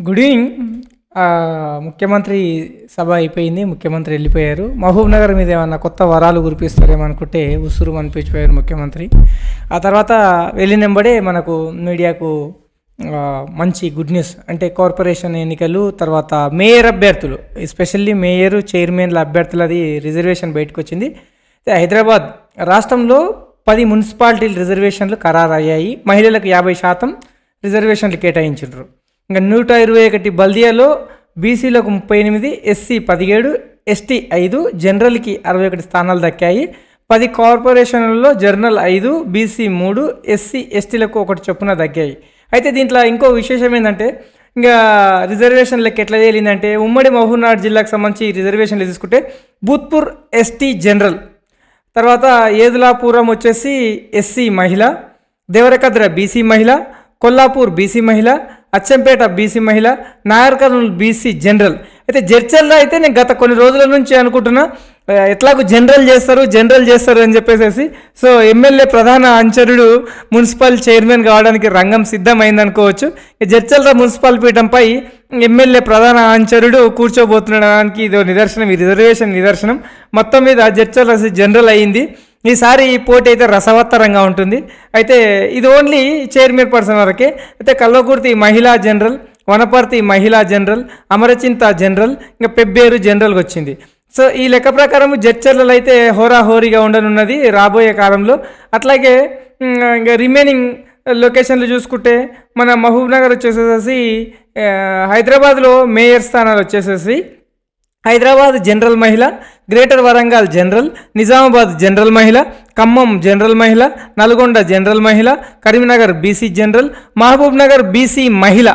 Good evening. ముఖ్యమంత్రి సభ అయిపోయింది. ముఖ్యమంత్రి వెళ్ళిపోయారు. మహబూబ్ నగర్ మీద ఏమన్నా కొత్త వరాలు కురిపిస్తారేమో అనుకుంటే ఉసురు అనిపించిపోయారు ముఖ్యమంత్రి. ఆ తర్వాత వెళ్ళినంబడే మనకు మీడియాకు మంచి గుడ్ న్యూస్ అంటే కార్పొరేషన్ ఎన్నికలు, తర్వాత మేయర్ అభ్యర్థులు, ఎస్పెషల్లీ మేయర్, చైర్మన్ల అభ్యర్థులది రిజర్వేషన్ బయటకు వచ్చింది. హైదరాబాద్ రాష్ట్రంలో 10 మున్సిపాలిటీలు రిజర్వేషన్లు ఖరారయ్యాయి. మహిళలకు 50% రిజర్వేషన్లు కేటాయించారు. ఇంకా 121 బల్దియాలో బీసీలకు 38, ఎస్సీ 17, ఎస్టీ 5, జనరల్కి 61 స్థానాలు దక్కాయి. 10 కార్పొరేషన్లలో జనరల్ 5, బీసీ 3, ఎస్సీ ఎస్టీలకు 1 చొప్పున దక్కాయి. అయితే దీంట్లో ఇంకో విశేషం ఏంటంటే, ఇంకా రిజర్వేషన్లకి ఎట్లా తేలిందంటే, ఉమ్మడి మహబూబ్నగర్ జిల్లాకు సంబంధించి రిజర్వేషన్లు తీసుకుంటే భూత్పూర్ ఎస్టీ జనరల్, తర్వాత ఏదులాపురం వచ్చేసి ఎస్సీ మహిళ, దేవరకద్ర బీసీ మహిళ, కొల్లాపూర్ బీసీ మహిళ, అచ్చంపేట బీసీ మహిళ, నాయర్ కర్నూలు బీసీ జనరల్. అయితే జడ్చర్లో అయితే నేను గత కొన్ని రోజుల నుంచి అనుకుంటున్నా ఎట్లాగూ జనరల్ చేస్తారు అని చెప్పేసి. సో ఎమ్మెల్యే ప్రధాన అనుచరుడు మున్సిపల్ చైర్మన్ కావడానికి రంగం సిద్ధమైంది అనుకోవచ్చు. జడ్చర్ల మున్సిపల్ పీఠంపై ఎమ్మెల్యే ప్రధాన అనుచరుడు కూర్చోబోతుండడానికి ఇది నిదర్శనం, ఈ రిజర్వేషన్ నిదర్శనం. మొత్తం మీద జడ్చర్ల జనరల్ అయింది. ఈసారి ఈ పోటీ అయితే రసవత్తరంగా ఉంటుంది. అయితే ఇది ఓన్లీ చైర్మన్ పర్సన్ వరకే. అయితే కల్వకుర్తి మహిళా జనరల్, వనపర్తి మహిళా జనరల్, అమరచింత జనరల్, ఇంకా పెబ్బేరు జనరల్కి వచ్చింది. సో ఈ లెక్క ప్రకారం జడ్చర్లలో అయితే హోరాహోరీగా ఉండనున్నది రాబోయే కాలంలో. అట్లాగే ఇంకా రిమైనింగ్ లొకేషన్లు చూసుకుంటే మన మహబూబ్ నగర్ వచ్చేసేసి హైదరాబాద్లో మేయర్ స్థానాలు వచ్చేసేసి హైదరాబాద్ జనరల్ మహిళ, greater Warangal general, Nizamabad general మహిళ, ఖమ్మం జనరల్ మహిళ, నల్గొండ జనరల్ మహిళ, Karimnagar BC general, Mahbubnagar BC మహిళ.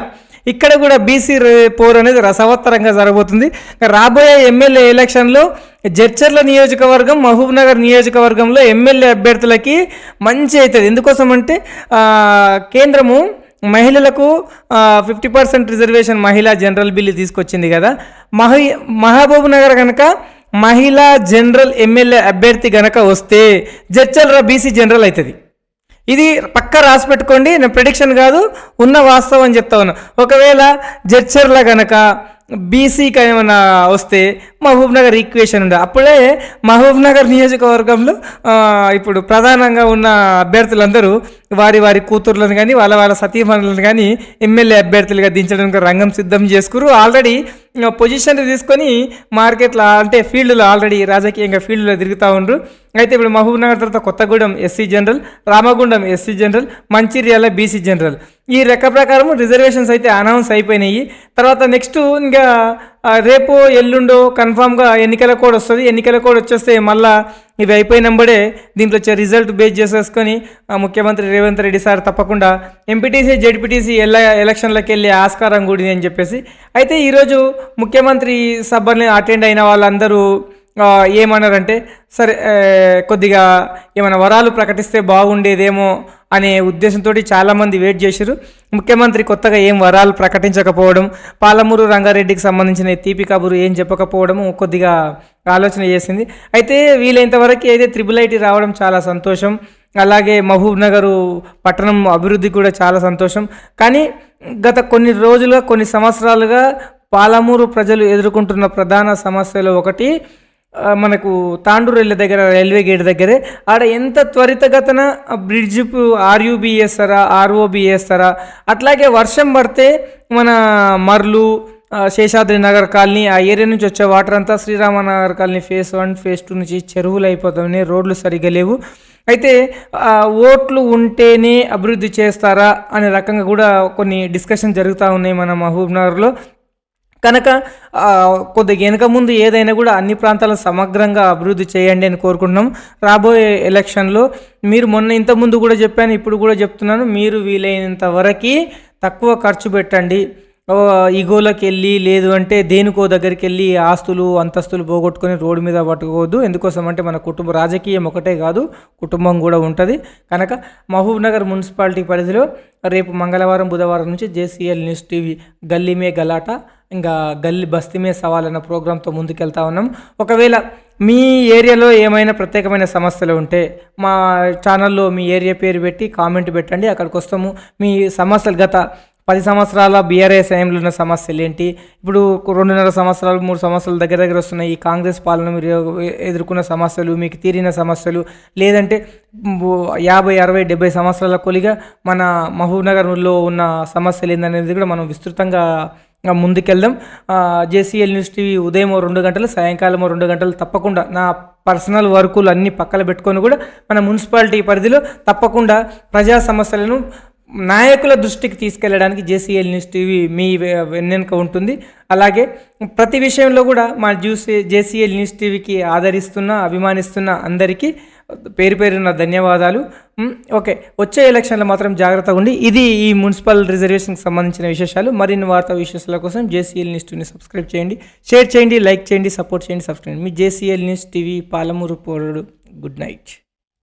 ఇక్కడ కూడా బీసీ పోర్ అనేది రసవత్తరంగా జరగబోతుంది. రాబోయే ఎమ్మెల్యే ఎలక్షన్లో జడ్చర్ల నియోజకవర్గం, మహబూబ్ నగర్ నియోజకవర్గంలో ఎమ్మెల్యే అభ్యర్థులకి మంచి అవుతుంది. ఎందుకోసం అంటే కేంద్రము మహిళలకు 50% రిజర్వేషన్ మహిళా జనరల్ బిల్లు తీసుకొచ్చింది కదా. మహబూబ్ నగర్ కనుక మహిళా జనరల్ ఎమ్మెల్యే అభ్యర్థి కనుక వస్తే జడ్చర్ల బీసీ జనరల్ అవుతుంది. ఇది పక్కా రాసి పెట్టుకోండి, నేను ప్రెడిక్షన్ కాదు, ఉన్న వాస్తవం అని చెప్తా ఉన్నా. ఒకవేళ జడ్చర్ల కనుక బీసీకి ఏమైనా వస్తే మహబూబ్ నగర్ ఈక్వేషన్ ఉండే అప్పుడే మహబూబ్ నగర్ నియోజకవర్గంలో ఇప్పుడు ప్రధానంగా ఉన్న అభ్యర్థులందరూ వారి వారి కూతుర్లను కానీ వాళ్ళ సతీమణులను కానీ ఎమ్మెల్యే అభ్యర్థులుగా దించడానికి రంగం సిద్ధం చేసుకురు. ఆల్రెడీ పొజిషన్లు తీసుకొని మార్కెట్లో అంటే ఫీల్డ్లో ఆల్రెడీ రాజకీయంగా ఫీల్డ్లో తిరుగుతూ ఉండరు. అయితే ఇప్పుడు మహబూబ్ నగర్ తర్వాత Kothagudem SC general, Ramagundam SC general, Mancherial BC general. ఈ లెక్క ప్రకారం రిజర్వేషన్స్ అయితే అనౌన్స్ అయిపోయినాయి. తర్వాత నెక్స్ట్ ఇంకా రేపు ఎల్లుండో కన్ఫామ్గా ఎన్నికల కోడ్ వస్తుంది. ఎన్నికల కోడ్ వచ్చేస్తే మళ్ళీ ఇవి అయిపోయినంబడే దీంట్లో వచ్చే రిజల్ట్ బేస్ చేసేసుకొని ముఖ్యమంత్రి రేవంత్ రెడ్డి సార్ తప్పకుండా ఎంపీటీసీ జెడ్పీటీసీ ఎలక్షన్లకు వెళ్ళే ఆస్కారం కూడింది అని చెప్పేసి. అయితే ఈరోజు ముఖ్యమంత్రి సభని అటెండ్ అయిన వాళ్ళందరూ ఏమన్నారంటే, సరే కొద్దిగా ఏమైనా వరాలు ప్రకటిస్తే బాగుండేదేమో అనే ఉద్దేశంతో చాలామంది వెయిట్ చేశారు. ముఖ్యమంత్రి కొత్తగా ఏం వరాలు ప్రకటించకపోవడం, పాలమూరు రంగారెడ్డికి సంబంధించిన తీపి కబురు ఏం చెప్పకపోవడం కొద్దిగా ఆలోచన చేసింది. అయితే వీలైనంతవరకు అయితే త్రిబుల్ ఐటీ రావడం చాలా సంతోషం. అలాగే మహబూబ్ నగరు పట్టణం అభివృద్ధి కూడా చాలా సంతోషం. కానీ గత కొన్ని సంవత్సరాలుగా పాలమూరు ప్రజలు ఎదుర్కొంటున్న ప్రధాన సమస్యలు ఒకటి మనకు తాండూరెళ్ళ దగ్గర రైల్వే గేట్ దగ్గరే ఆడ ఎంత త్వరితగతన బ్రిడ్జ్ ఆర్యూబీ వేస్తారా, ఆర్ఓబీ వేస్తారా. అట్లాగే వర్షం పడితే మన మర్లు, శేషాద్రి నగర్ కాలనీ ఆ ఏరియా నుంచి వచ్చే వాటర్ అంతా శ్రీరామనగర్ కాలనీ ఫేజ్ 1 ఫేజ్ 2 నుంచి చెరువులు అయిపోతాయి, రోడ్లు సరిగ్గా లేవు. అయితే ఓట్లు ఉంటేనే అభివృద్ధి చేస్తారా అనే రకంగా కూడా కొన్ని డిస్కషన్ జరుగుతూ ఉన్నాయి మన మహబూబ్ నగర్లో. కనుక కొద్దిగా వెనక ముందు ఏదైనా కూడా అన్ని ప్రాంతాలను సమగ్రంగా అభివృద్ధి చేయండి అని కోరుకుంటున్నాం. రాబోయే ఎలక్షన్లో మీరు ఇంతకుముందు కూడా చెప్పాను, ఇప్పుడు కూడా చెప్తున్నాను, మీరు వీలైనంత వరకు తక్కువ ఖర్చు పెట్టండి. ఈగోలోకి వెళ్ళి లేదు అంటే దేనికో దగ్గరికి వెళ్ళి ఆస్తులు అంతస్తులు పోగొట్టుకొని రోడ్డు మీద పట్టుకోవద్దు. ఎందుకోసం అంటే మన కుటుంబ రాజకీయం ఒకటే కాదు, కుటుంబం కూడా ఉంటుంది. కనుక మహబూబ్ నగర్ మున్సిపాలిటీ పరిధిలో రేపు మంగళవారం బుధవారం నుంచి జేసీఎల్ న్యూస్ టీవీ గల్లీ మే గలాట, ఇంకా గల్లీ బస్తీ మే సవాల్ అన్న ప్రోగ్రాంతో ముందుకెళ్తా ఉన్నాం. ఒకవేళ మీ ఏరియాలో ఏమైనా ప్రత్యేకమైన సమస్యలు ఉంటే మా ఛానల్లో మీ ఏరియా పేరు పెట్టి కామెంట్ పెట్టండి, అక్కడికి వస్తాము. మీ సమస్యలు గత 10 సంవత్సరాల బీఆర్ఎస్ టైంలో ఉన్న సమస్యలు ఏంటి, ఇప్పుడు 2.5 సంవత్సరాలు 3 సంవత్సరాలు దగ్గర వస్తున్నాయి ఈ కాంగ్రెస్ పాలన, మీరు ఎదుర్కొన్న సమస్యలు, మీకు తీరిన సమస్యలు, లేదంటే 50, 60, 70 సంవత్సరాల కొలిగా మన మహబూబ్నగర్లో ఉన్న సమస్యలు ఏందనేది కూడా మనం విస్తృతంగా ముందుకెళ్దాం. జేసీఎల్ న్యూస్ టీవీ ఉదయం 2 గంటలు, సాయంకాలం 2 గంటలు తప్పకుండా నా పర్సనల్ వర్కులు అన్నీ పక్కన పెట్టుకొని కూడా మన మున్సిపాలిటీ పరిధిలో తప్పకుండా ప్రజా సమస్యలను నాయకుల దృష్టికి తీసుకెళ్ళడానికి జేసీఎల్ న్యూస్ టీవీ మీ వెన్నెనుక ఉంటుంది. అలాగే ప్రతి విషయంలో కూడా మా జేసీఎల్ న్యూస్ టీవీకి ఆదరిస్తున్న, అభిమానిస్తున్న అందరికీ పేరు పేరున్న ధన్యవాదాలు. ఓకే, వచ్చే ఎలక్షన్లో మాత్రం జాగ్రత్తగా ఉండి. ఇది ఈ మున్సిపల్ రిజర్వేషన్కి సంబంధించిన విశేషాలు. మరిన్ని వార్తా విశేషాల కోసం జేసీఎల్ న్యూస్ టీవీని సబ్స్క్రైబ్ చేయండి, షేర్ చేయండి, లైక్ చేయండి, సపోర్ట్ చేయండి, సబ్స్క్రైబ్ చేయండి. మీ జేసీఎల్ న్యూస్ టీవీ పాలమూరు పోరడు. Good night.